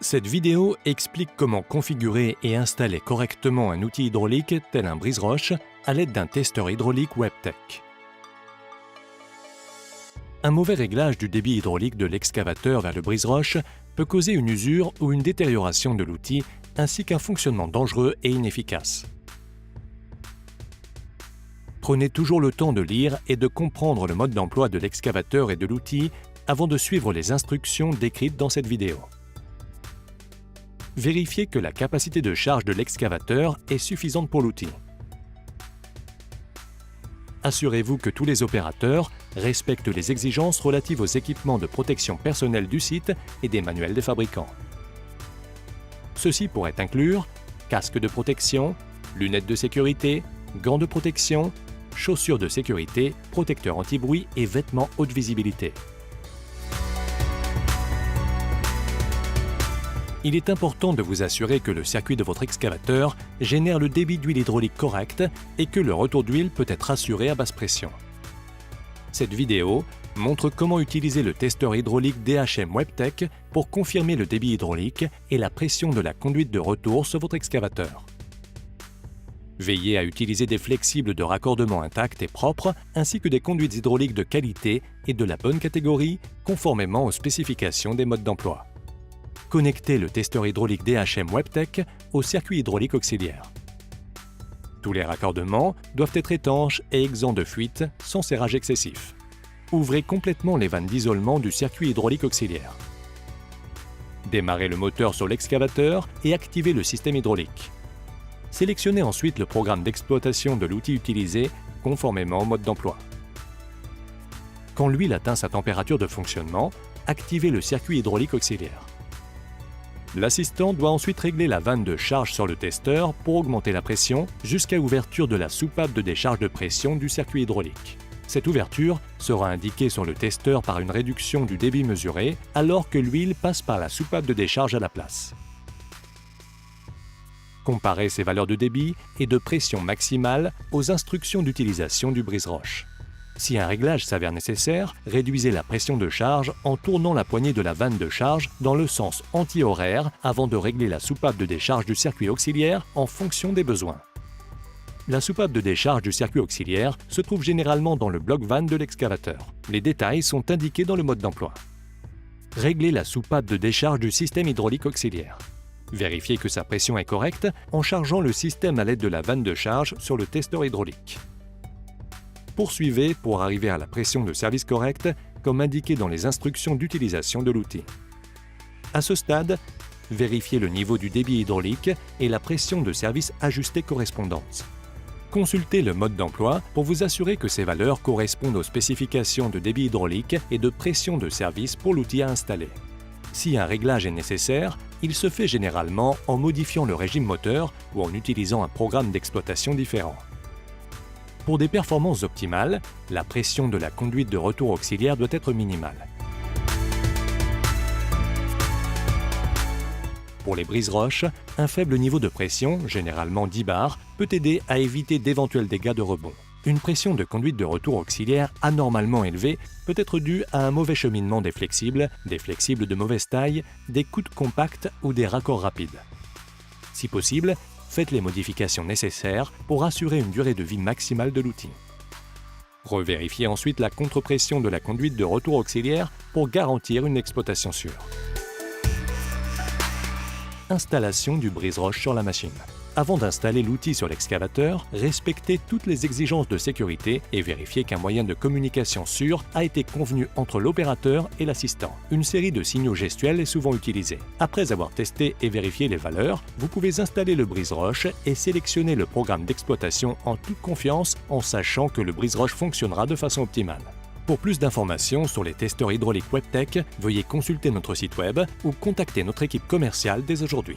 Cette vidéo explique comment configurer et installer correctement un outil hydraulique tel un brise-roche à l'aide d'un testeur hydraulique WebTech. Un mauvais réglage du débit hydraulique de l'excavateur vers le brise-roche peut causer une usure ou une détérioration de l'outil ainsi qu'un fonctionnement dangereux et inefficace. Prenez toujours le temps de lire et de comprendre le mode d'emploi de l'excavateur et de l'outil avant de suivre les instructions décrites dans cette vidéo. Vérifiez que la capacité de charge de l'excavateur est suffisante pour l'outil. Assurez-vous que tous les opérateurs respectent les exigences relatives aux équipements de protection personnelle du site et des manuels des fabricants. Ceci pourrait inclure casque de protection, lunettes de sécurité, gants de protection, chaussures de sécurité, protecteurs anti-bruit et vêtements haute visibilité. Il est important de vous assurer que le circuit de votre excavateur génère le débit d'huile hydraulique correct et que le retour d'huile peut être assuré à basse pression. Cette vidéo montre comment utiliser le testeur hydraulique DHM WebTech pour confirmer le débit hydraulique et la pression de la conduite de retour sur votre excavateur. Veillez à utiliser des flexibles de raccordement intacts et propres, ainsi que des conduites hydrauliques de qualité et de la bonne catégorie, conformément aux spécifications des modes d'emploi. Connectez le testeur hydraulique DHM WebTech au circuit hydraulique auxiliaire. Tous les raccordements doivent être étanches et exempts de fuite, sans serrage excessif. Ouvrez complètement les vannes d'isolement du circuit hydraulique auxiliaire. Démarrez le moteur sur l'excavateur et activez le système hydraulique. Sélectionnez ensuite le programme d'exploitation de l'outil utilisé conformément au mode d'emploi. Quand l'huile atteint sa température de fonctionnement, activez le circuit hydraulique auxiliaire. L'assistant doit ensuite régler la vanne de charge sur le testeur pour augmenter la pression jusqu'à ouverture de la soupape de décharge de pression du circuit hydraulique. Cette ouverture sera indiquée sur le testeur par une réduction du débit mesuré alors que l'huile passe par la soupape de décharge à la place. Comparez ces valeurs de débit et de pression maximale aux instructions d'utilisation du brise-roche. Si un réglage s'avère nécessaire, réduisez la pression de charge en tournant la poignée de la vanne de charge dans le sens anti-horaire avant de régler la soupape de décharge du circuit auxiliaire en fonction des besoins. La soupape de décharge du circuit auxiliaire se trouve généralement dans le bloc vanne de l'excavateur. Les détails sont indiqués dans le mode d'emploi. Réglez la soupape de décharge du système hydraulique auxiliaire. Vérifiez que sa pression est correcte en chargeant le système à l'aide de la vanne de charge sur le testeur hydraulique. Poursuivez pour arriver à la pression de service correcte, comme indiqué dans les instructions d'utilisation de l'outil. À ce stade, vérifiez le niveau du débit hydraulique et la pression de service ajustée correspondante. Consultez le mode d'emploi pour vous assurer que ces valeurs correspondent aux spécifications de débit hydraulique et de pression de service pour l'outil à installer. Si un réglage est nécessaire, il se fait généralement en modifiant le régime moteur ou en utilisant un programme d'exploitation différent. Pour des performances optimales, la pression de la conduite de retour auxiliaire doit être minimale. Pour les brise-roches, un faible niveau de pression, généralement 10 bars, peut aider à éviter d'éventuels dégâts de rebond. Une pression de conduite de retour auxiliaire anormalement élevée peut être due à un mauvais cheminement des flexibles de mauvaise taille, des coudes compacts ou des raccords rapides. Si possible, faites les modifications nécessaires pour assurer une durée de vie maximale de l'outil. Revérifiez ensuite la contre-pression de la conduite de retour auxiliaire pour garantir une exploitation sûre. Installation du brise-roche sur la machine. Avant d'installer l'outil sur l'excavateur, respectez toutes les exigences de sécurité et vérifiez qu'un moyen de communication sûr a été convenu entre l'opérateur et l'assistant. Une série de signaux gestuels est souvent utilisée. Après avoir testé et vérifié les valeurs, vous pouvez installer le brise-roche et sélectionner le programme d'exploitation en toute confiance en sachant que le brise-roche fonctionnera de façon optimale. Pour plus d'informations sur les testeurs hydrauliques WebTech, veuillez consulter notre site web ou contacter notre équipe commerciale dès aujourd'hui.